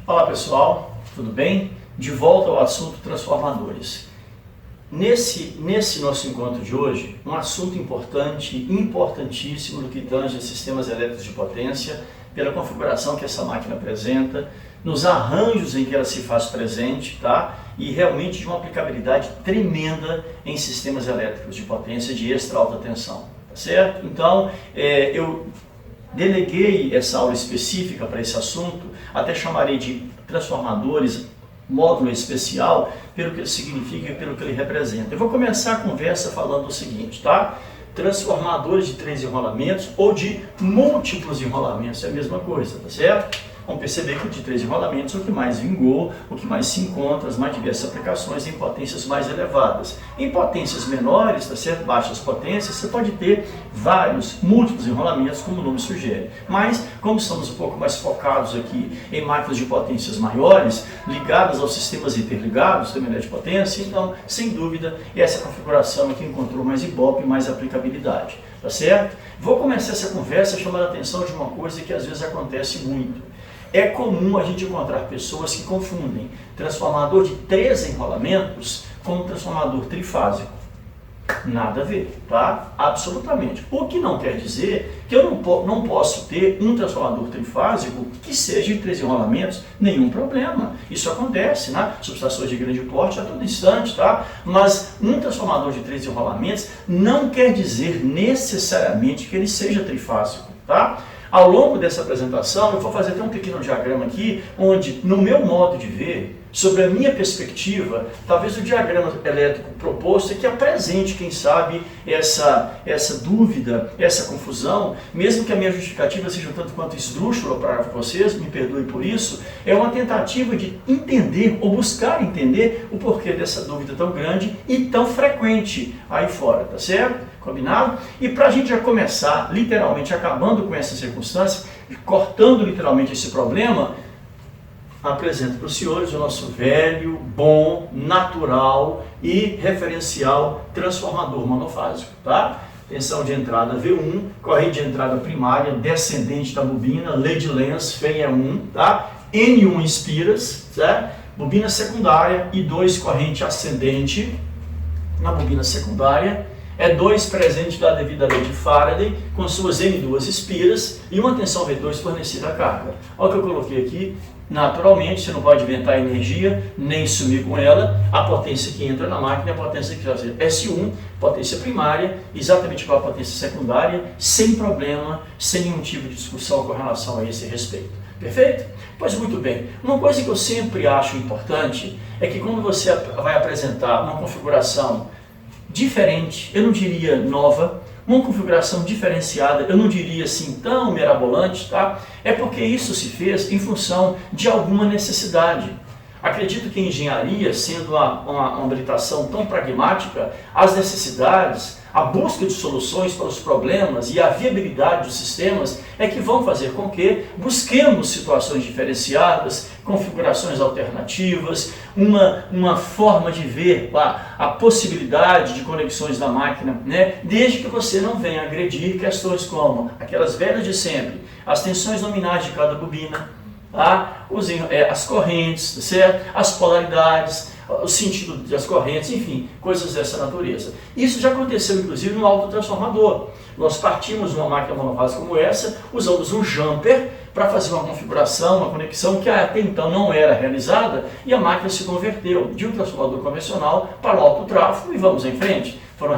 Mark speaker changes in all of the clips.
Speaker 1: Olá pessoal, tudo bem? De volta ao assunto transformadores. Nesse nosso encontro de hoje, um assunto importante, importantíssimo no que tange a sistemas elétricos de potência, pela configuração que essa máquina apresenta, nos arranjos em que ela se faz presente, tá? E realmente de uma aplicabilidade tremenda em sistemas elétricos de potência de extra alta tensão, tá certo? Então, eu deleguei essa aula específica para esse assunto, até chamarei de transformadores, módulo especial, pelo que ele significa e pelo que ele representa. Eu vou começar a conversa falando o seguinte, tá? Transformadores de 3 enrolamentos ou de múltiplos enrolamentos, é a mesma coisa, tá certo? Vamos perceber que o de 3 enrolamentos é o que mais vingou, o que mais se encontra, as mais diversas aplicações em potências mais elevadas. Em potências menores, tá certo? Baixas potências, você pode ter vários, múltiplos enrolamentos, como o nome sugere. Mas, como estamos um pouco mais focados aqui em máquinas de potências maiores, ligadas aos sistemas interligados, também de potência, então, sem dúvida, essa configuração é que encontrou mais ibope e mais aplicabilidade. Tá certo? Vou começar essa conversa chamando a atenção de uma coisa que às vezes acontece muito. É comum a gente encontrar pessoas que confundem transformador de 3 enrolamentos com um transformador trifásico. Nada a ver, tá? Absolutamente. O que não quer dizer que eu não posso ter um transformador trifásico que seja de 3 enrolamentos, nenhum problema. Isso acontece, né? Subestações de grande porte a todo instante, tá? Mas um transformador de 3 enrolamentos não quer dizer necessariamente que ele seja trifásico, tá? Ao longo dessa apresentação, eu vou fazer até um pequeno diagrama aqui, onde, no meu modo de ver, sobre a minha perspectiva, talvez o diagrama elétrico proposto é que apresente, quem sabe, essa dúvida, essa confusão, mesmo que a minha justificativa seja um tanto quanto esdrúxula para vocês, me perdoe por isso, é uma tentativa de entender ou buscar entender o porquê dessa dúvida tão grande e tão frequente aí fora, tá certo? Combinado? E para a gente já começar, literalmente, acabando com essa circunstância, cortando literalmente esse problema, apresento para os senhores o nosso velho, bom, natural e referencial transformador monofásico, tá? Tensão de entrada V1, corrente de entrada primária, descendente da bobina, lead length, FEIA 1, tá? N1 inspiras, certo? Bobina secundária e 2 corrente ascendente na bobina secundária. É 2 presente da devida lei de Faraday, com suas N2 espiras e uma tensão V2 fornecida à carga. Olha o que eu coloquei aqui. Naturalmente, você não pode inventar energia, nem sumir com ela. A potência que entra na máquina é a potência que vai ser S1, potência primária, exatamente igual a potência secundária, sem problema, sem nenhum tipo de discussão com relação a esse respeito. Perfeito? Pois muito bem. Uma coisa que eu sempre acho importante é que quando você vai apresentar uma configuração diferente, eu não diria nova, uma configuração diferenciada, eu não diria assim tão mirabolante, tá? É porque isso se fez em função de alguma necessidade. Acredito que a engenharia, sendo uma habilitação tão pragmática, as necessidades, a busca de soluções para os problemas e a viabilidade dos sistemas é que vão fazer com que busquemos situações diferenciadas, configurações alternativas, uma forma de ver a possibilidade de conexões da máquina, né? Desde que você não venha agredir questões como aquelas velhas de sempre, as tensões nominais de cada bobina, tá? As correntes, certo? As polaridades, o sentido das correntes, enfim, coisas dessa natureza. Isso já aconteceu, inclusive, no autotransformador. Nós partimos de uma máquina monofásica como essa, usamos um jumper para fazer uma configuração, uma conexão que até então não era realizada, e a máquina se converteu de um transformador convencional para o alto tráfego e vamos em frente. Foram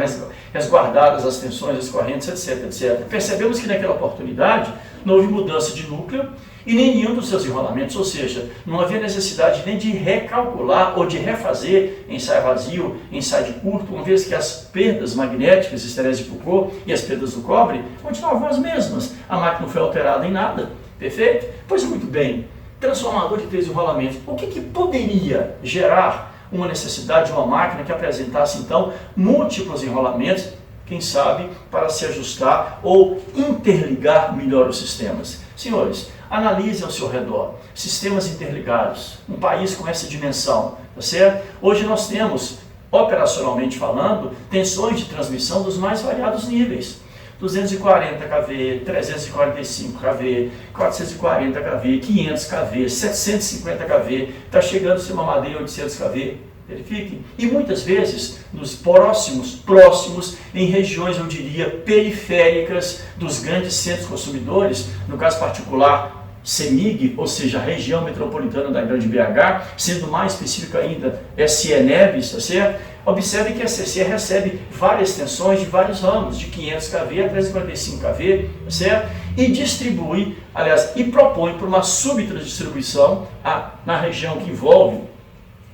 Speaker 1: resguardadas as tensões, as correntes, etc, etc. Percebemos que naquela oportunidade não houve mudança de núcleo e nem nenhum dos seus enrolamentos, ou seja, não havia necessidade nem de recalcular ou de refazer ensaio vazio, ensaio de curto, uma vez que as perdas magnéticas, esterese de Foucault e as perdas do cobre continuavam as mesmas. A máquina não foi alterada em nada. Perfeito? Pois muito bem. Transformador de 3 enrolamentos. O que poderia gerar uma necessidade de uma máquina que apresentasse, então, múltiplos enrolamentos, quem sabe, para se ajustar ou interligar melhor os sistemas? Senhores, analisem ao seu redor sistemas interligados, um país com essa dimensão, tá certo? Hoje nós temos, operacionalmente falando, tensões de transmissão dos mais variados níveis. 240 kV, 345 kV, 440 kV, 500 kV, 750 kV, está chegando a ser uma madeira 800 kV. Verifiquem. E muitas vezes, nos próximos, em regiões, eu diria, periféricas dos grandes centros consumidores, no caso particular, CEMIG, ou seja, a região metropolitana da Grande BH, sendo mais específica ainda, SE Neves, tá certo? Observe que a CCE recebe várias tensões de vários ramos, de 500 kV a 345 kV, tá certo? E distribui, aliás, e propõe para uma subdistribuição na região que envolve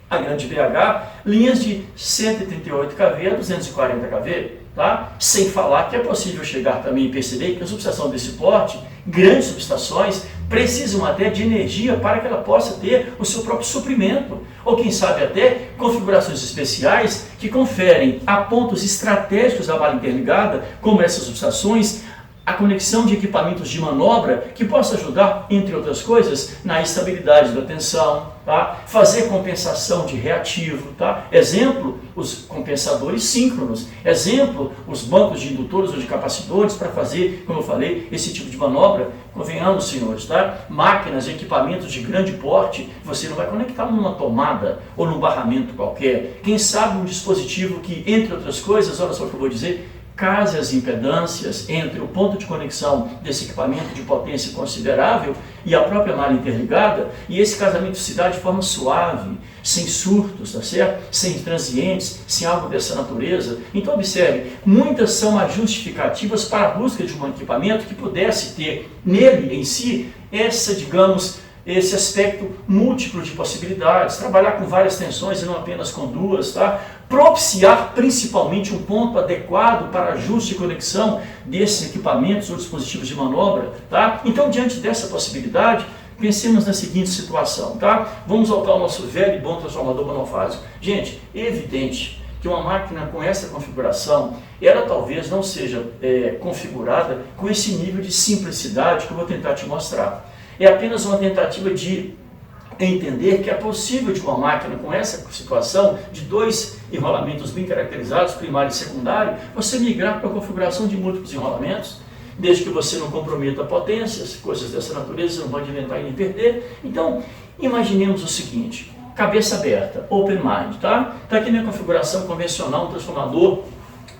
Speaker 1: a Grande BH, linhas de 138 kV a 240 kV, tá? Sem falar que é possível chegar também e perceber que a subestação desse porte, grandes subestações, precisam até de energia para que ela possa ter o seu próprio suprimento, ou quem sabe até configurações especiais que conferem a pontos estratégicos da malha interligada, como essas subestações, a conexão de equipamentos de manobra que possa ajudar, entre outras coisas, na estabilidade da tensão, tá? Fazer compensação de reativo, tá? Exemplo, os compensadores síncronos, exemplo, os bancos de indutores ou de capacitores para fazer, como eu falei, esse tipo de manobra. Convenhamos, senhores, tá? Máquinas, equipamentos de grande porte, você não vai conectar numa tomada ou num barramento qualquer. Quem sabe um dispositivo que, entre outras coisas, olha só o que eu vou dizer, case as impedâncias entre o ponto de conexão desse equipamento de potência considerável e a própria malha interligada, e esse casamento se dá de forma suave, sem surtos, tá certo? Sem transientes, sem algo dessa natureza. Então observe, muitas são as justificativas para a busca de um equipamento que pudesse ter nele em si essa, digamos, esse aspecto múltiplo de possibilidades, trabalhar com várias tensões e não apenas com duas, tá? Propiciar principalmente um ponto adequado para ajuste e conexão desses equipamentos ou dispositivos de manobra, tá? Então, diante dessa possibilidade, pensemos na seguinte situação, tá? Vamos voltar ao nosso velho e bom transformador monofásico. Gente, é evidente que uma máquina com essa configuração, ela talvez não seja configurada com esse nível de simplicidade que eu vou tentar te mostrar. É apenas uma tentativa de entender que é possível de uma máquina com essa situação de dois enrolamentos bem caracterizados, primário e secundário, você migrar para a configuração de múltiplos enrolamentos, desde que você não comprometa potências, coisas dessa natureza, você não pode inventar e nem perder. Então, imaginemos o seguinte, cabeça aberta, open mind, tá? Está aqui minha configuração convencional, um transformador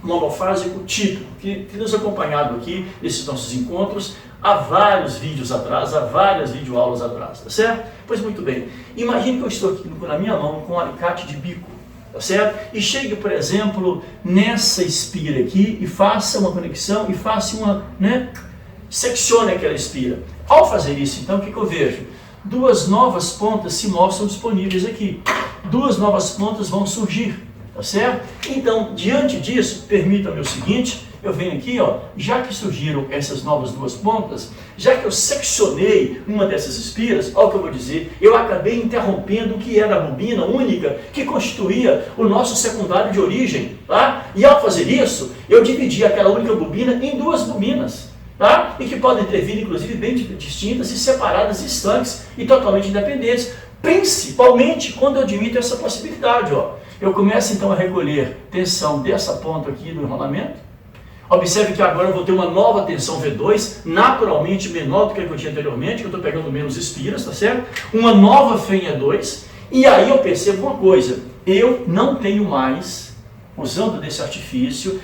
Speaker 1: monofásico típico, que nos acompanhado aqui nesses nossos encontros há vários vídeos atrás, há várias videoaulas atrás, tá certo? Pois muito bem, imagine que eu estou aqui na minha mão com um alicate de bico, tá certo? E chegue, por exemplo, nessa espira aqui e faça uma conexão e faça uma, seccione aquela espira. Ao fazer isso, então, o que eu vejo? Duas novas pontas se mostram disponíveis aqui. Duas novas pontas vão surgir, tá certo? Então, diante disso, permita-me o seguinte, eu venho aqui, ó, já que surgiram essas novas duas pontas, já que eu seccionei uma dessas espiras, olha o que eu vou dizer, eu acabei interrompendo o que era a bobina única que constituía o nosso secundário de origem, tá? E ao fazer isso, eu dividi aquela única bobina em duas bobinas, tá? E que podem ter vindo, inclusive, bem distintas e separadas, estanques e totalmente independentes, principalmente quando eu admito essa possibilidade, ó. Eu começo então a recolher tensão dessa ponta aqui do enrolamento. Observe que agora eu vou ter uma nova tensão V2, naturalmente menor do que a que eu tinha anteriormente, que eu estou pegando menos espiras, tá certo? Uma nova fenha 2, e aí eu percebo uma coisa, eu não tenho mais, usando desse artifício,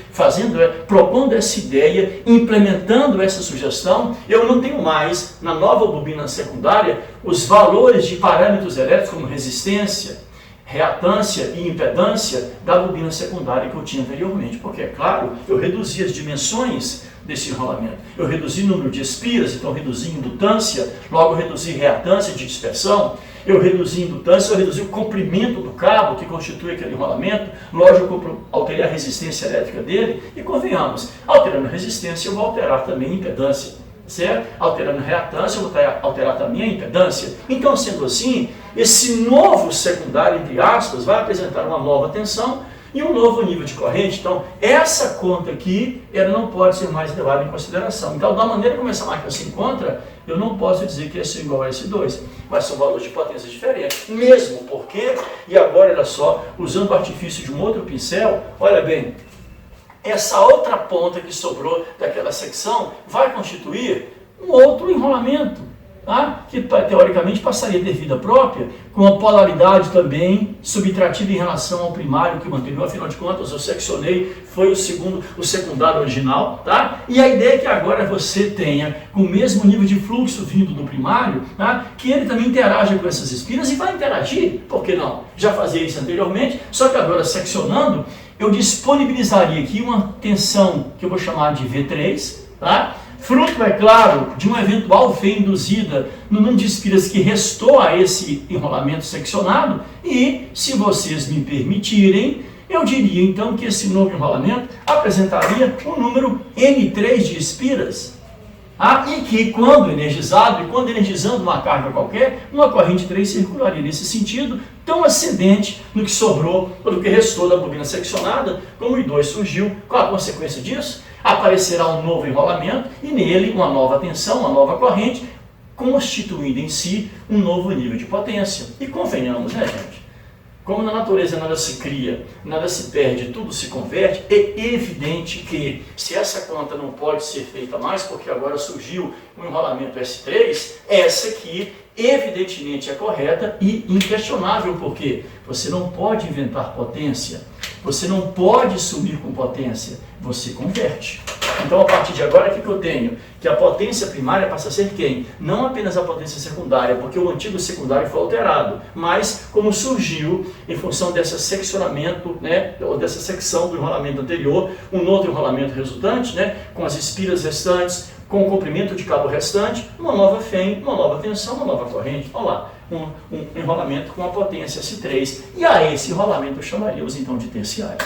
Speaker 1: propondo essa ideia, implementando essa sugestão, eu não tenho mais, na nova bobina secundária, os valores de parâmetros elétricos como resistência, reatância e impedância da bobina secundária que eu tinha anteriormente, porque, é claro, eu reduzi as dimensões desse enrolamento, eu reduzi o número de espiras, então reduzi indutância, logo reduzi reatância de dispersão, eu reduzi indutância, eu reduzi o comprimento do cabo que constitui aquele enrolamento, lógico, eu alterei a resistência elétrica dele, e convenhamos, alterando a resistência eu vou alterar também a impedância, certo? Alterando a reatância, eu vou alterar também a impedância. Então, sendo assim, esse novo secundário, entre aspas, vai apresentar uma nova tensão e um novo nível de corrente. Então, essa conta aqui, ela não pode ser mais levada em consideração. Então, da maneira como essa máquina se encontra, eu não posso dizer que S é igual a S2, mas são valores de potência diferentes. Mesmo porque, e agora, olha só, usando o artifício de um outro pincel, olha bem, essa outra ponta que sobrou daquela secção vai constituir um outro enrolamento, tá? Que teoricamente passaria a ter vida própria, com a polaridade também subtrativa em relação ao primário que o anterior. Afinal de contas, eu seccionei, foi o secundário original, tá? E a ideia é que agora você tenha com o mesmo nível de fluxo vindo do primário, tá? Que ele também interaja com essas espiras e vai interagir, por que não? Já fazia isso anteriormente, só que agora seccionando, eu disponibilizaria aqui uma tensão que eu vou chamar de V3, tá? Fruto, é claro, de uma eventual V induzida no número de espiras que restou a esse enrolamento seccionado e, se vocês me permitirem, eu diria então que esse novo enrolamento apresentaria um número N3 de espiras. E que quando energizado, e quando energizando uma carga qualquer, uma corrente 3 circularia nesse sentido, tão ascendente no que sobrou, ou do que restou da bobina seccionada, como o I2 surgiu. Qual a consequência disso? Aparecerá um novo enrolamento e nele uma nova tensão, uma nova corrente, constituindo em si um novo nível de potência. E convenhamos, né, gente? Como na natureza nada se cria, nada se perde, tudo se converte, é evidente que se essa conta não pode ser feita mais, porque agora surgiu um enrolamento S3, essa aqui evidentemente é correta e inquestionável, porque você não pode inventar potência, você não pode sumir com potência, você converte. Então, a partir de agora, o que eu tenho? Que a potência primária passa a ser quem? Não apenas a potência secundária, porque o antigo secundário foi alterado, mas como surgiu em função desse seccionamento, né, ou dessa secção do enrolamento anterior, um outro enrolamento resultante, né, com as espiras restantes, com o comprimento de cabo restante, uma nova FEM, uma nova tensão, uma nova corrente. Olha lá, um enrolamento com a potência S3. E a esse enrolamento chamaríamos então de terciário.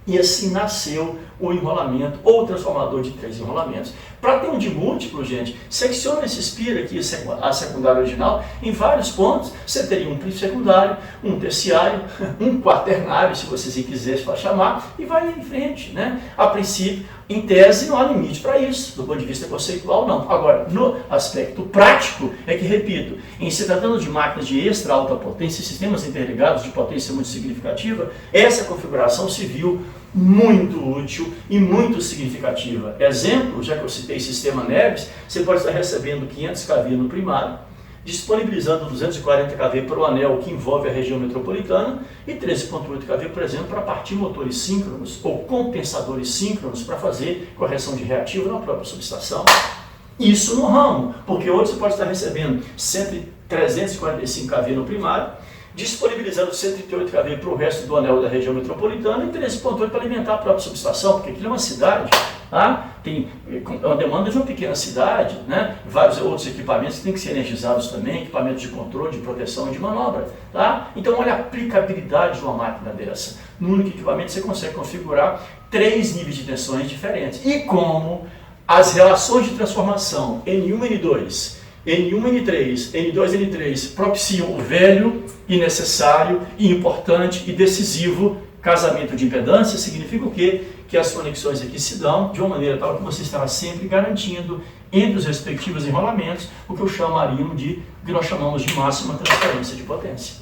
Speaker 1: E assim nasceu o enrolamento ou o transformador de 3 enrolamentos. Para ter um de múltiplo, gente, secciona esse espira aqui, a secundária original, em vários pontos. Você teria um secundário, um terciário, um quaternário, se vocês quisessem chamar, e vai em frente, né? A princípio, em tese, não há limite para isso, do ponto de vista conceitual, não. Agora, no aspecto prático, é que, repito, em se tratando de máquinas de extra alta potência, sistemas interligados de potência muito significativa, essa configuração se viu muito útil e muito significativa. Exemplo, já que eu citei sistema Neves, você pode estar recebendo 500 kV no primário, disponibilizando 240 kV para o anel que envolve a região metropolitana e 13,8 kV, por exemplo, para partir motores síncronos ou compensadores síncronos para fazer correção de reativo na própria subestação. Isso no ramo, porque hoje você pode estar recebendo 345 kV no primário, disponibilizando 138 kV para o resto do anel da região metropolitana e 13,8 para alimentar a própria subestação, porque aquilo é uma cidade, tá? Tem uma demanda de uma pequena cidade, né? Vários outros equipamentos que têm que ser energizados também, equipamentos de controle, de proteção e de manobra, tá? Então olha a aplicabilidade de uma máquina dessa. No único equipamento você consegue configurar 3 níveis de tensões diferentes. E como as relações de transformação N1, N2, N1, N3, N2, N3 propiciam o velho e necessário e importante e decisivo casamento de impedância, significa o quê? Que as conexões aqui se dão de uma maneira tal que você estará sempre garantindo entre os respectivos enrolamentos o que que nós chamamos de máxima transferência de potência.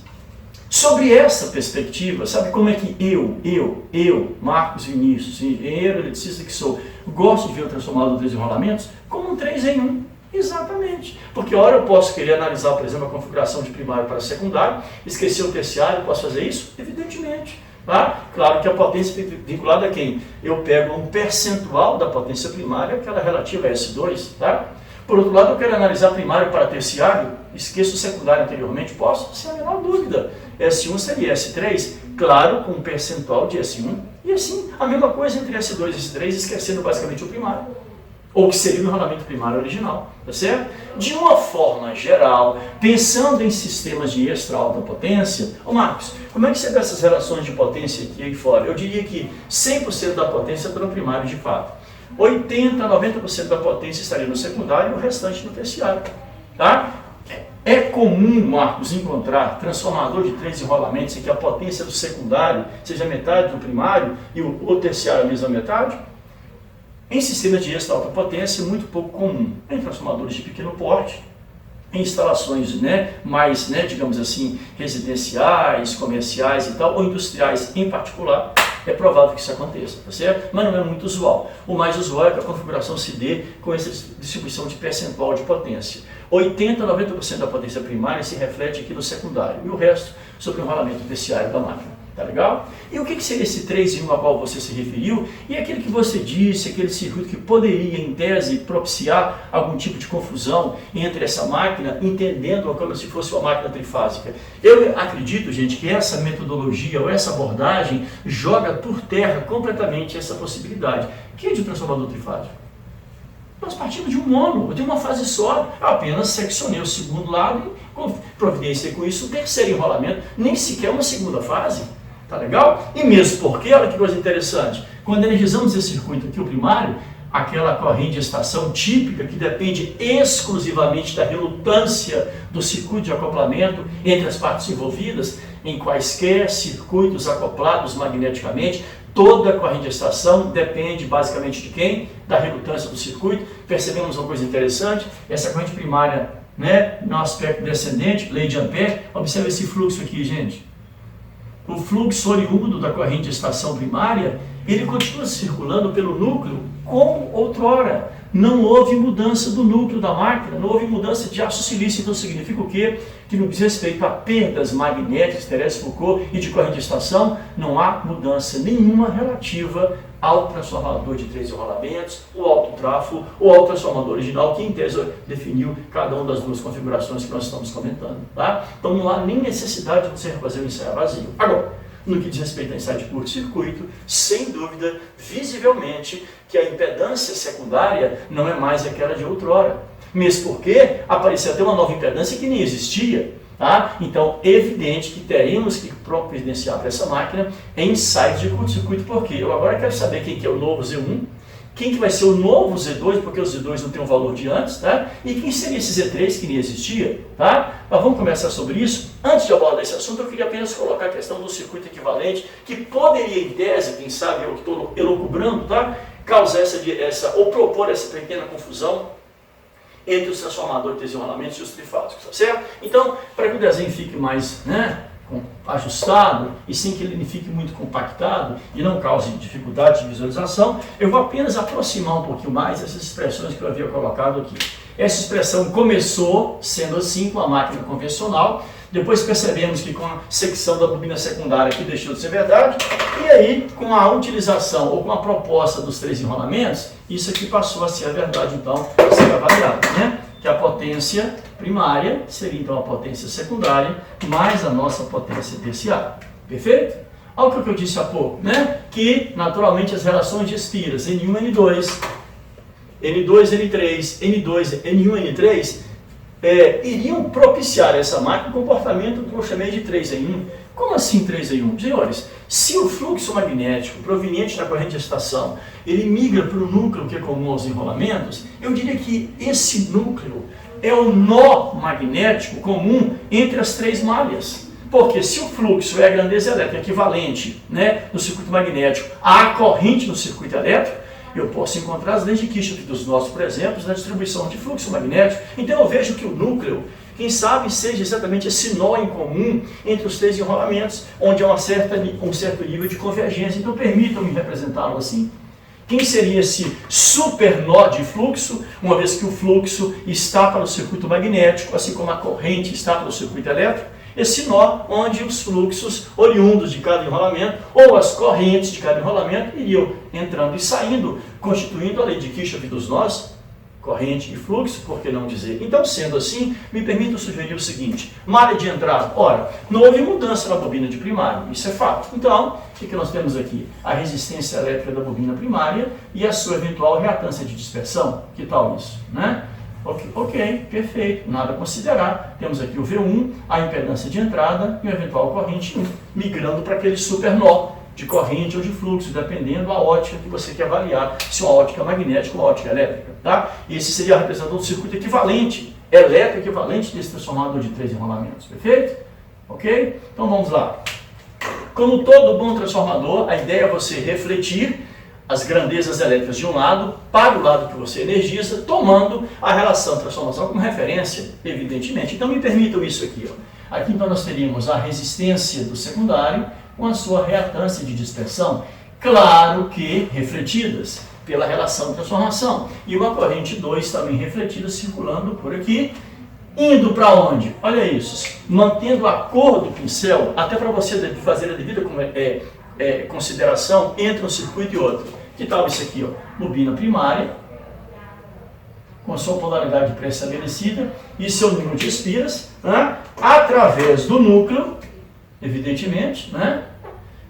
Speaker 1: Sobre essa perspectiva, sabe como é que eu, Marcos Vinícius, engenheiro eletricista que sou, gosto de ver o transformador de 3 enrolamentos como um 3 em 1. Exatamente, porque ora eu posso querer analisar, por exemplo, a configuração de primário para secundário, esquecer o terciário, posso fazer isso? Evidentemente. Tá? Claro que a potência vinculada a quem? Eu pego um percentual da potência primária, aquela relativa a S2, tá? Por outro lado, eu quero analisar primário para terciário, esqueço o secundário anteriormente, posso? Sem a menor dúvida. S1 seria S3, claro, com um percentual de S1, e assim, a mesma coisa entre S2 e S3, esquecendo basicamente o primário. Ou que seria o enrolamento primário original, tá certo? De uma forma geral, pensando em sistemas de extra alta potência, Marcos, como é que você vê essas relações de potência aqui e fora? Eu diria que 100% da potência está no primário de fato. 80% a 90% da potência estaria no secundário e o restante no terciário. Tá? É comum, Marcos, encontrar transformador de 3 enrolamentos em que a potência do secundário seja metade do primário e o terciário a mesma metade? Em sistemas de extra alta potência, muito pouco comum. Em transformadores de pequeno porte, em instalações mais, digamos assim, residenciais, comerciais e tal, ou industriais em particular, é provável que isso aconteça, tá certo? Mas não é muito usual. O mais usual é que a configuração se dê com essa distribuição de percentual de potência. 80% a 90% da potência primária se reflete aqui no secundário e o resto sobre o enrolamento terciário da máquina. Tá legal? E o que seria esse 3 em 1 a qual você se referiu? E aquele que você disse, aquele circuito que poderia, em tese, propiciar algum tipo de confusão entre essa máquina, entendendo-a como se fosse uma máquina trifásica. Eu acredito, gente, que essa metodologia ou essa abordagem joga por terra completamente essa possibilidade. O que é de transformador trifásico? Nós partimos de um mono, de uma fase só, apenas seccionei o segundo lado e providenciei com isso o terceiro enrolamento, nem sequer uma segunda fase. Tá legal? E mesmo porque, olha que coisa interessante, quando energizamos esse circuito aqui, o primário, aquela corrente de estação típica que depende exclusivamente da relutância do circuito de acoplamento entre as partes envolvidas, em quaisquer circuitos acoplados magneticamente, toda a corrente de estação depende basicamente de quem? Da relutância do circuito. Percebemos uma coisa interessante, essa corrente primária, né, no aspecto descendente, lei de Ampère, observa esse fluxo aqui, gente. O fluxo oriundo da corrente de estação primária, ele continua circulando pelo núcleo como outrora. Não houve mudança do núcleo da máquina, não houve mudança de aço silício. Então significa o quê? Que no que diz respeito a perdas magnéticas, Thérèse Foucault, e de corrente de estação, não há mudança nenhuma relativa ao transformador de 3 enrolamentos, o autotrafo ou ao transformador original, que em tese definiu cada uma das duas configurações que nós estamos comentando. Tá? Então não há nem necessidade de você fazer um ensaio vazio. Agora, no que diz respeito a ensaio de curto-circuito, sem dúvida, visivelmente, que a impedância secundária não é mais aquela de outrora. Mesmo porque apareceu até uma nova impedância que nem existia. Tá? Então, evidente que teremos que providenciar para essa máquina ensaios de curto-circuito, porque eu agora quero saber quem que é o novo Z1, quem que vai ser o novo Z2, porque o Z2 não tem o valor de antes, tá? E quem seria esse Z3 que nem existia, tá? Mas vamos conversar sobre isso. Antes de abordar esse assunto, eu queria apenas colocar a questão do circuito equivalente, que poderia, em tese, quem sabe eu que estou elucubrando, tá? Causar ou propor essa pequena confusão entre os transformadores de desenrolamentos e os trifásicos, tá certo? Então, para que o desenho fique mais, né, ajustado e sem que ele fique muito compactado e não cause dificuldade de visualização, eu vou apenas aproximar um pouquinho mais essas expressões que eu havia colocado aqui. Essa expressão começou sendo assim com a máquina convencional, depois percebemos que com a secção da bobina secundária que deixou de ser verdade, e aí com a utilização ou com a proposta dos 3 enrolamentos, isso aqui passou a ser a verdade, então, a ser avaliado, né? Que a potência primária seria então a potência secundária mais a nossa potência terciária. Perfeito? Olha o que eu disse há pouco, né? Que naturalmente as relações de espiras N1, N2, N2, N3, N2, N1, N3 iriam propiciar essa máquina o comportamento que eu chamei de 3 em 1. Como assim 3 em 1? Senhores, se o fluxo magnético proveniente da corrente de estação ele migra para o núcleo que é comum aos enrolamentos, eu diria que esse núcleo é o nó magnético comum entre as 3 malhas. Porque se o fluxo é a grandeza elétrica equivalente, né, no circuito magnético à corrente no circuito elétrico, eu posso encontrar as leis de Kirchhoff dos nossos, por exemplo, na distribuição de fluxo magnético. Então eu vejo que o núcleo, quem sabe, seja exatamente esse nó em comum entre os 3 enrolamentos, onde há um certo nível de convergência. Então permitam-me representá-lo assim. Quem seria esse super nó de fluxo, uma vez que o fluxo está para o circuito magnético, assim como a corrente está para o circuito elétrico? Esse nó onde os fluxos oriundos de cada enrolamento ou as correntes de cada enrolamento iriam entrando e saindo, constituindo a lei de Kirchhoff dos nós, corrente e fluxo, por que não dizer? Então, sendo assim, me permito sugerir o seguinte: malha de entrada. Ora, não houve mudança na bobina de primário, isso é fato. Então, o que nós temos aqui? A resistência elétrica da bobina primária e a sua eventual reatância de dispersão. Que tal isso, né? Ok, perfeito, nada a considerar. Temos aqui o V1, a impedância de entrada e o eventual corrente 1, migrando para aquele super nó de corrente ou de fluxo, dependendo da ótica que você quer avaliar, se é uma ótica magnética ou uma ótica elétrica. Tá? E esse seria a representação do circuito equivalente, elétrico equivalente desse transformador de 3 enrolamentos. Perfeito? Ok? Então vamos lá. Como todo bom transformador, a ideia é você refletir as grandezas elétricas de um lado para o lado que você energiza, tomando a relação de transformação como referência, evidentemente. Então me permitam isso aqui. Aqui então nós teríamos a resistência do secundário com a sua reatância de dispersão. Claro que refletidas pela relação de transformação. E uma corrente 2 também refletida circulando por aqui, indo para onde? Olha isso, mantendo a cor do pincel, até para você fazer a devida consideração entre um circuito e outro. Que tal isso aqui? Ó? Bobina primária, com sua polaridade pré-estabelecida e seu número de espiras, né? Através do núcleo, evidentemente, né?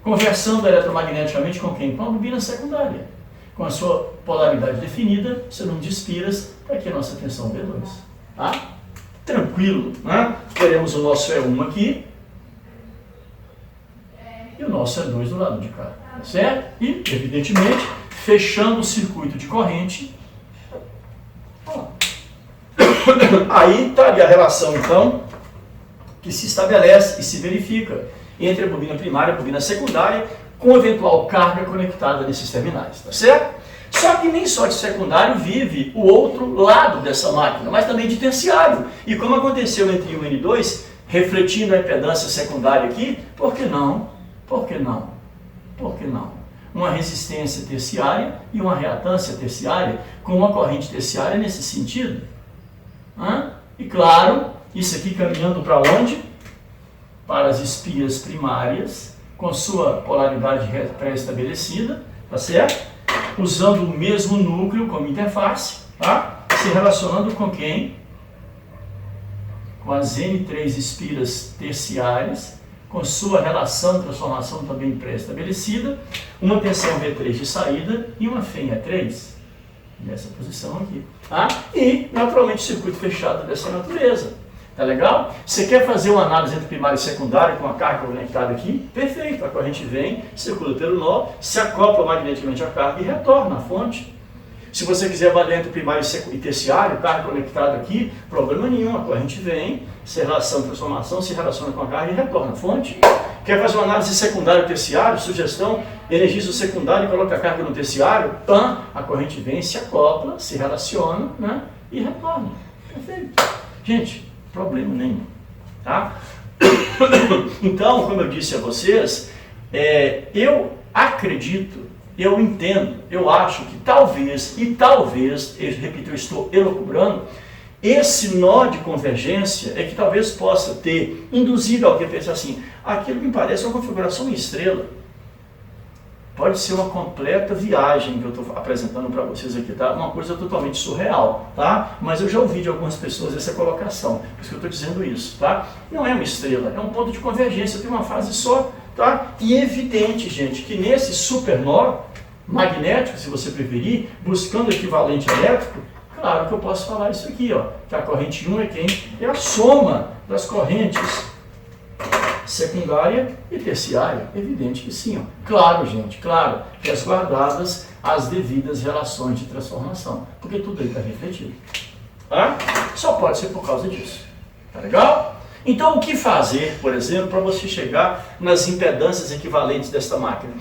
Speaker 1: Conversando eletromagneticamente com quem? Com a bobina secundária, com a sua polaridade definida, seu número de espiras, para aqui a nossa tensão V2. Tá? Tranquilo, né? Teremos o nosso E1 aqui e o nosso E2 do lado de cá, tá certo? E, evidentemente, fechando o circuito de corrente. Aí estaria a relação, então, que se estabelece e se verifica entre a bobina primária e a bobina secundária, com eventual carga conectada nesses terminais, tá certo? Só que nem só de secundário vive o outro lado dessa máquina, mas também de terciário. E como aconteceu entre o N2, refletindo a impedância secundária aqui, por que não? Por que não? Por que não? Uma resistência terciária e uma reatância terciária, com uma corrente terciária nesse sentido. E claro, isso aqui caminhando para onde? Para as espias primárias, com sua polaridade pré-estabelecida, tá certo? Usando o mesmo núcleo como interface, tá? Se relacionando com quem? Com as N3 espiras terciárias, com sua relação de transformação também pré-estabelecida, uma tensão V3 de saída e uma FEM E3, nessa posição aqui. Tá? E, naturalmente, circuito fechado dessa natureza. Tá legal? Você quer fazer uma análise entre primário e secundário com a carga conectada aqui? Perfeito, a corrente vem, circula pelo nó, se acopla magneticamente à carga e retorna à fonte. Se você quiser avaliar entre primário e terciário, carga conectada aqui, problema nenhum, a corrente vem, se relação transformação, se relaciona com a carga e retorna à fonte. Quer fazer uma análise secundário e terciário? Sugestão, energiza o secundário e coloca a carga no terciário, a corrente vem, se acopla, se relaciona, né, e retorna. Perfeito. Gente, problema nenhum, tá? Então, como eu disse a vocês, eu acredito, eu entendo, eu acho que talvez, eu repito, eu estou elucubrando, esse nó de convergência é que talvez possa ter induzido alguém a pensar assim, aquilo me parece uma configuração em estrela. Pode ser uma completa viagem que eu estou apresentando para vocês aqui, tá? Uma coisa totalmente surreal, tá? Mas eu já ouvi de algumas pessoas essa colocação, por isso que eu estou dizendo isso, tá? Não é uma estrela, é um ponto de convergência, tem uma fase só, tá? E é evidente, gente, que nesse supernó magnético, se você preferir, buscando equivalente elétrico, claro que eu posso falar isso aqui, ó, que a corrente 1 é quem? É a soma das correntes secundária e terciária, evidente que sim. Ó. Claro, gente, claro, resguardadas as devidas relações de transformação, porque tudo aí está refletido. Tá? Só pode ser por causa disso. Tá legal? Então, o que fazer, por exemplo, para você chegar nas impedâncias equivalentes desta máquina?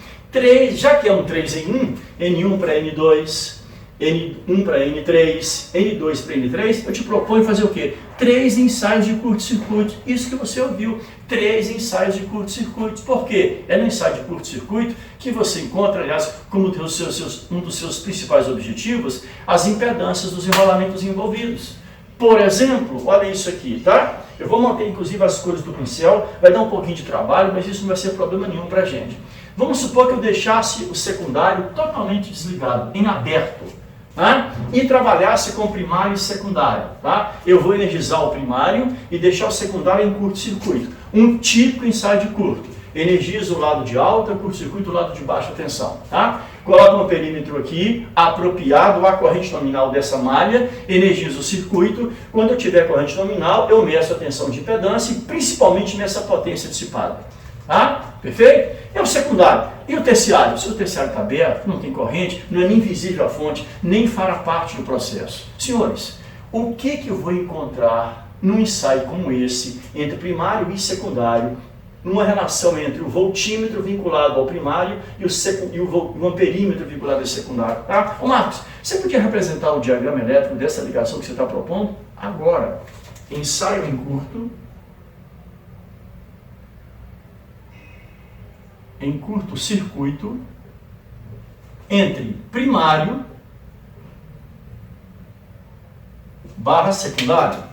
Speaker 1: Já que é um 3 em 1, N1 para N2, N1 para N3, N2 para N3, eu te proponho fazer o quê? 3 ensaios de curto-circuito. Isso que você ouviu, 3 ensaios de curto-circuito. Por quê? É no ensaio de curto-circuito que você encontra, aliás, como um dos seus principais objetivos, as impedâncias dos enrolamentos envolvidos. Por exemplo, olha isso aqui, tá? Eu vou manter, inclusive, as cores do pincel, vai dar um pouquinho de trabalho, mas isso não vai ser problema nenhum para a gente. Vamos supor que eu deixasse o secundário totalmente desligado, em aberto, tá? E trabalhasse com primário e secundário. Tá? Eu vou energizar o primário e deixar o secundário em curto-circuito. Um típico ensaio de curto. Energiza o lado de alta, curto-circuito o lado de baixa tensão. Tá? Coloca um perímetro aqui, apropriado à corrente nominal dessa malha, energiza o circuito. Quando eu tiver corrente nominal, eu meço a tensão de impedância e principalmente meço a potência dissipada. Tá? Perfeito? É o secundário. E o terciário? Se o terciário está aberto, não tem corrente, não é nem visível a fonte, nem fará parte do processo. Senhores, o que eu vou encontrar num ensaio como esse, entre primário e secundário, numa relação entre o voltímetro vinculado ao primário e o amperímetro vinculado ao secundário? Tá? Ô Marcos, você podia representar o diagrama elétrico dessa ligação que você está propondo? Agora, ensaio em curto, em curto-circuito, entre primário barra secundário.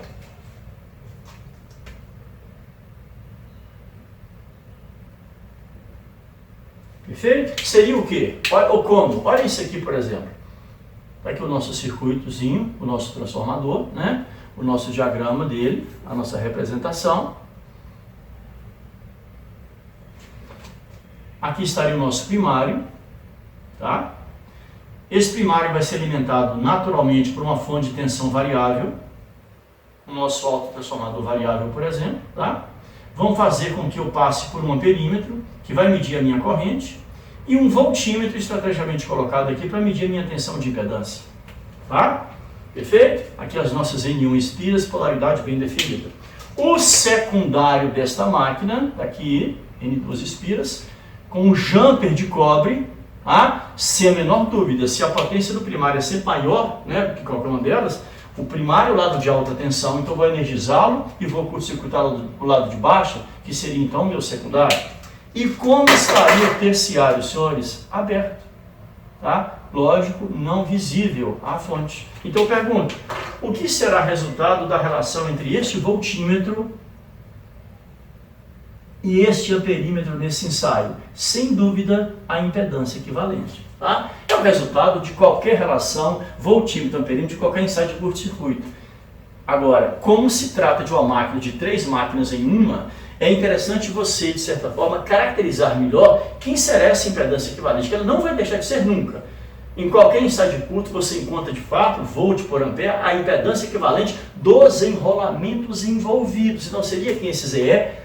Speaker 1: Perfeito? Seria o quê? Ou como? Olha isso aqui, por exemplo. Está aqui o nosso circuitozinho, o nosso transformador, né? O nosso diagrama dele, a nossa representação. Aqui estaria o nosso primário, tá? Esse primário vai ser alimentado naturalmente por uma fonte de tensão variável, o nosso autotransformador variável, por exemplo, tá? Vão fazer com que eu passe por um amperímetro, que vai medir a minha corrente, e um voltímetro estrategicamente colocado aqui para medir a minha tensão de impedância, tá? Perfeito? Aqui as nossas N1 espiras, polaridade bem definida. O secundário desta máquina, aqui, N2 espiras, com um jumper de cobre, tá? Sem a menor dúvida, se a potência do primário é ser maior, né, que qualquer uma delas, o primário é o lado de alta tensão, então eu vou energizá-lo e vou curto-circuitá-lo o lado de baixa, que seria então o meu secundário. E como estaria o terciário, senhores? Aberto, tá? Lógico, não visível à fonte. Então eu pergunto, o que será resultado da relação entre este voltímetro e este amperímetro nesse ensaio? Sem dúvida, a impedância equivalente. Tá? É o resultado de qualquer relação voltímetro, amperímetro, de qualquer ensaio de curto-circuito. Agora, como se trata de uma máquina, de 3 máquinas em uma, é interessante você, de certa forma, caracterizar melhor quem será essa impedância equivalente, que ela não vai deixar de ser nunca. Em qualquer ensaio de curto, você encontra de fato, volt por ampere, a impedância equivalente dos enrolamentos envolvidos. Então, seria quem esse Z é?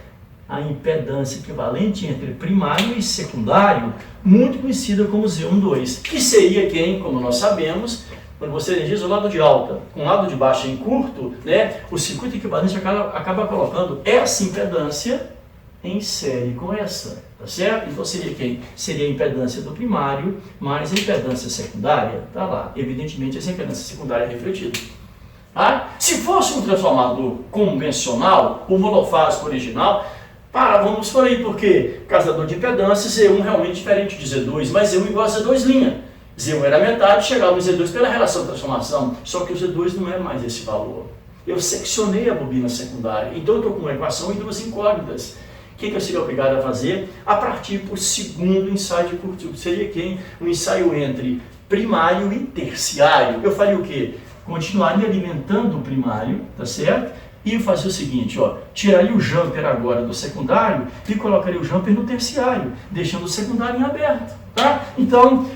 Speaker 1: A impedância equivalente entre primário e secundário, muito conhecida como Z12, que seria quem, como nós sabemos, quando você energiza o lado de alta com o lado de baixo em curto, né, o circuito equivalente acaba colocando essa impedância em série com essa, tá certo? Então seria quem? Seria a impedância do primário mais a impedância secundária, tá lá. Evidentemente essa impedância secundária é refletida. Tá? Se fosse um transformador convencional, o monofásico original, vamos por aí, porque casador de impedância, Z1 realmente diferente de Z2, mas Z1 igual a Z2 linha. Z1 era metade, chegava no Z2 pela relação de transformação, só que o Z2 não é mais esse valor. Eu seccionei a bobina secundária, então eu estou com uma equação e 2 incógnitas. O que eu seria obrigado a fazer? A partir por segundo ensaio de curto-circuito. Seria quem? Um ensaio entre primário e terciário. Eu faria o quê? Continuaria alimentando o primário, tá certo? E fazer o seguinte, ó, tiraria o jumper agora do secundário e colocaria o jumper no terciário, deixando o secundário em aberto, tá? Então,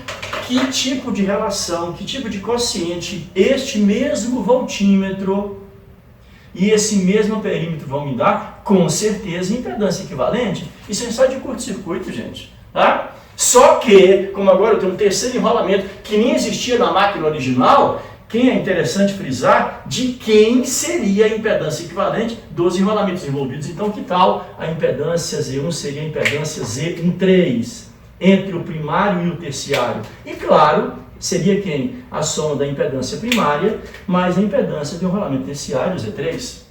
Speaker 1: que tipo de relação, que tipo de quociente este mesmo voltímetro e esse mesmo perímetro vão me dar? Com certeza, impedância equivalente. Isso é ensaio de curto-circuito, gente, tá? Só que, como agora eu tenho um terceiro enrolamento que nem existia na máquina original, quem é interessante frisar de quem seria a impedância equivalente dos enrolamentos envolvidos. Então, que tal a impedância Z1 seria a impedância Z13 entre o primário e o terciário? E claro, seria quem? A soma da impedância primária mais a impedância do enrolamento terciário, Z3.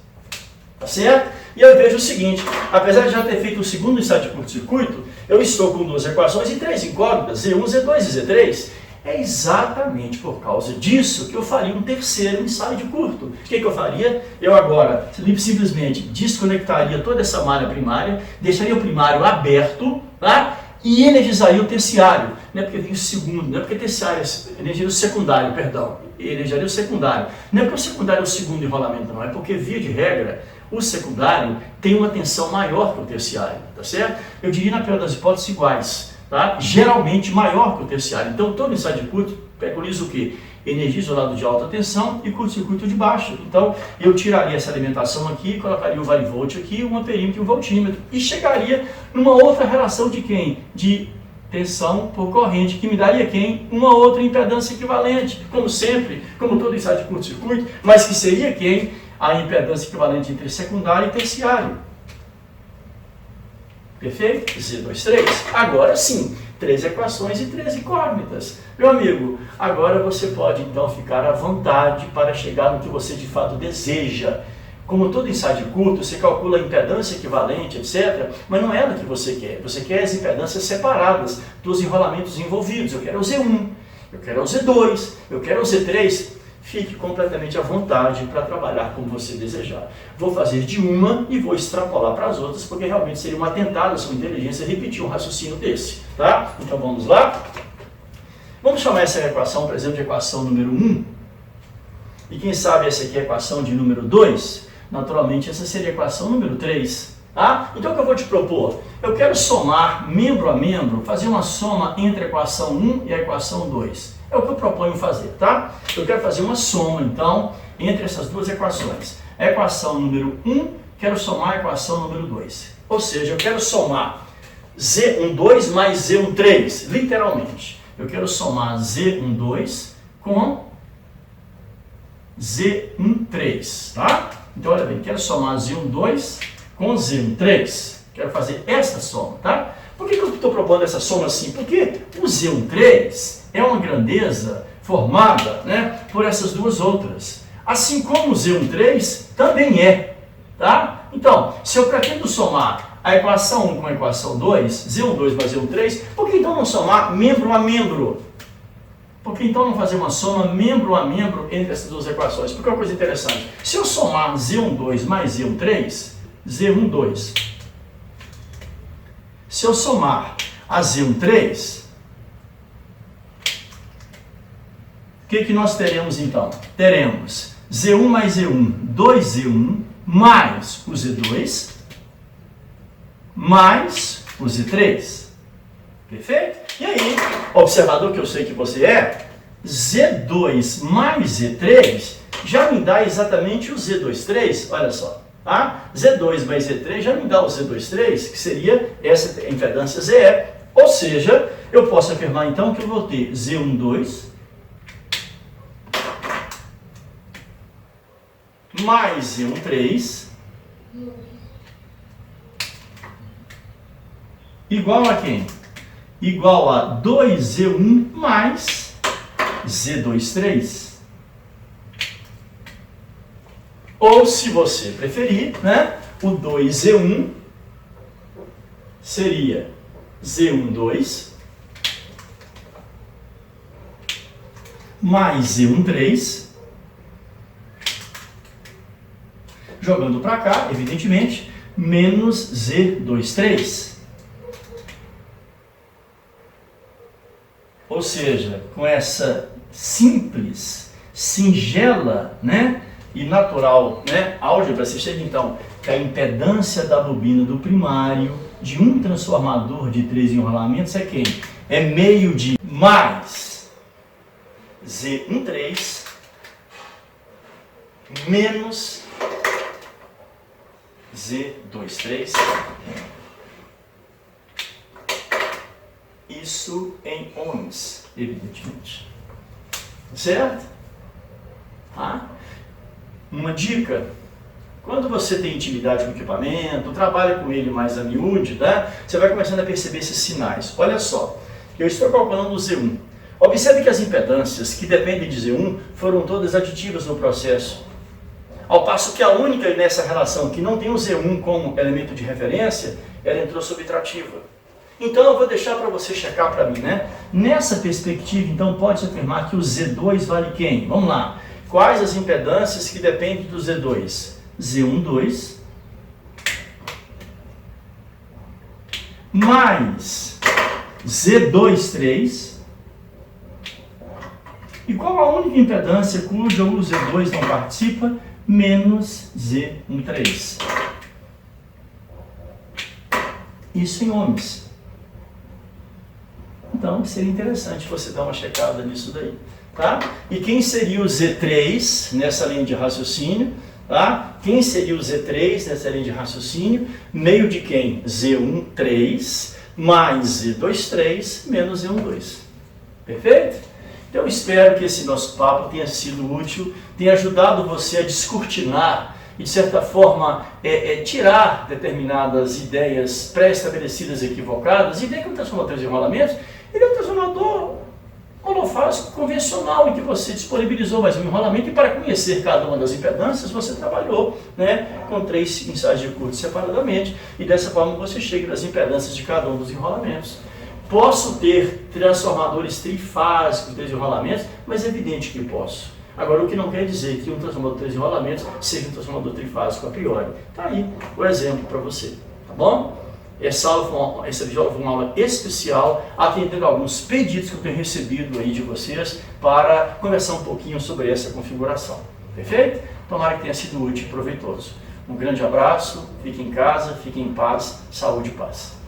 Speaker 1: Tá certo? E eu vejo o seguinte, apesar de já ter feito o segundo ensaio de curto-circuito, eu estou com 2 equações e 3 incógnitas, Z1, Z2 e Z3. É exatamente por causa disso que eu faria um terceiro ensaio de curto. O que eu faria? Eu agora simplesmente desconectaria toda essa malha primária, deixaria o primário aberto, tá? E energizaria o terciário. Não é porque tem o segundo, não é porque terciário, energizaria o secundário, perdão. Energizaria o secundário. Não é porque o secundário é o segundo enrolamento, não. É porque, via de regra, o secundário tem uma tensão maior que o terciário, tá certo? Eu diria, na pior das hipóteses, iguais. Tá? Geralmente maior que o terciário. Então, todo ensaio de curto preconiza o quê? Energiza o lado de alta tensão e curto-circuito de baixo. Então, eu tiraria essa alimentação aqui, colocaria o varivolt aqui, um amperímetro e um voltímetro. E chegaria numa outra relação de quem? De tensão por corrente, que me daria quem? Uma outra impedância equivalente, como sempre, como todo ensaio de curto-circuito, mas que seria quem? A impedância equivalente entre secundário e terciário. Perfeito? Z23. Agora sim, 3 equações e 3 incógnitas. Meu amigo, agora você pode então ficar à vontade para chegar no que você de fato deseja. Como todo ensaio de curto, você calcula a impedância equivalente, etc. Mas não é do que você quer. Você quer as impedâncias separadas dos enrolamentos envolvidos. Eu quero o Z1. eu quero o Z2, eu quero o Z3. Fique completamente à vontade para trabalhar como você desejar. Vou fazer de uma e vou extrapolar para as outras, porque realmente seria um atentado à sua inteligência repetir um raciocínio desse. Tá? Então vamos lá? Vamos chamar essa equação, por exemplo, de equação número 1. E quem sabe essa aqui é a equação de número 2? Naturalmente essa seria a equação número 3. Tá? Então o que eu vou te propor? Eu quero somar membro a membro, fazer uma soma entre a equação 1 e a equação 2. É o que eu proponho fazer, tá? Eu quero fazer uma soma, então, entre essas duas equações. A equação número 1, quero somar a equação número 2. Ou seja, eu quero somar Z12 mais Z13, literalmente. Eu quero somar Z12 com Z13, tá? Então, olha bem, quero somar Z12 com Z13. Quero fazer essa soma, tá? Por que eu estou propondo essa soma assim? Porque o Z13 é uma grandeza formada, né, por essas duas outras. Assim como o Z13 também é, tá? Então, se eu pretendo somar a equação 1 com a equação 2, Z12 mais Z13, por que então não somar membro a membro? Por que então não fazer uma soma membro a membro entre essas duas equações? Porque é uma coisa interessante. Se eu somar Z12 mais Z13, Z12. Se eu somar a Z13, o que nós teremos então? Teremos Z1 mais Z1, 2Z1, mais o Z2, mais o Z3. Perfeito? E aí, observador que eu sei que você é, Z2 mais Z3 já me dá exatamente o Z23, olha só. Tá? Z2 mais Z3 já me dá o Z23, que seria essa impedância ZE. Ou seja, eu posso afirmar então que eu vou ter Z12 mais Z13 igual a quem? Igual a 2Z1 mais Z23. Ou, se você preferir, né, o 2Z1 seria Z12 mais Z13, jogando para cá, evidentemente, menos Z23. Ou seja, com essa simples, singela, né, e natural, né, álgebra, você chega então que a impedância da bobina do primário de um transformador de 3 enrolamentos é quem? É meio de mais Z13 menos Z23. Isso em ohms, evidentemente. Certo? Tá? Uma dica: quando você tem intimidade com o equipamento, trabalha com ele mais a miúde, tá? Você vai começando a perceber esses sinais. Olha só, eu estou calculando o Z1. Observe que as impedâncias que dependem de Z1 foram todas aditivas no processo. Ao passo que a única nessa relação que não tem o Z1 como elemento de referência, ela entrou subtrativa. Então eu vou deixar para você checar para mim, né? Nessa perspectiva, então pode-se afirmar que o Z2 vale quem? Vamos lá. Quais as impedâncias que dependem do Z2? Z12 mais Z23. E qual a única impedância cuja o Z2 não participa? Menos Z13. Isso em ohms. Então seria interessante você dar uma checada nisso daí. Tá? E quem seria o Z3 nessa linha de raciocínio? Tá? Quem seria o Z3 nessa linha de raciocínio? Meio de quem? Z13 mais Z23 menos Z12. Perfeito? Então eu espero que esse nosso papo tenha sido útil, tenha ajudado você a descortinar e, de certa forma, tirar determinadas ideias pré-estabelecidas equivocadas. E ideia que um transformador de enrolamentos, ele é um transformador monofásico convencional, em que você disponibilizou mais um enrolamento, e para conhecer cada uma das impedâncias você trabalhou, né, com 3 ensaios de curso separadamente, e dessa forma você chega nas impedâncias de cada um dos enrolamentos. Posso ter transformadores trifásicos, desenrolamentos, mas é evidente que posso. Agora, o que não quer dizer que um transformador de desenrolamentos seja um transformador trifásico a priori. Está aí o exemplo para você, tá bom? Essa vídeo foi uma aula especial, atendendo a alguns pedidos que eu tenho recebido aí de vocês para conversar um pouquinho sobre essa configuração. Perfeito? Tomara que tenha sido útil e proveitoso. Um grande abraço, fique em casa, fique em paz, saúde e paz.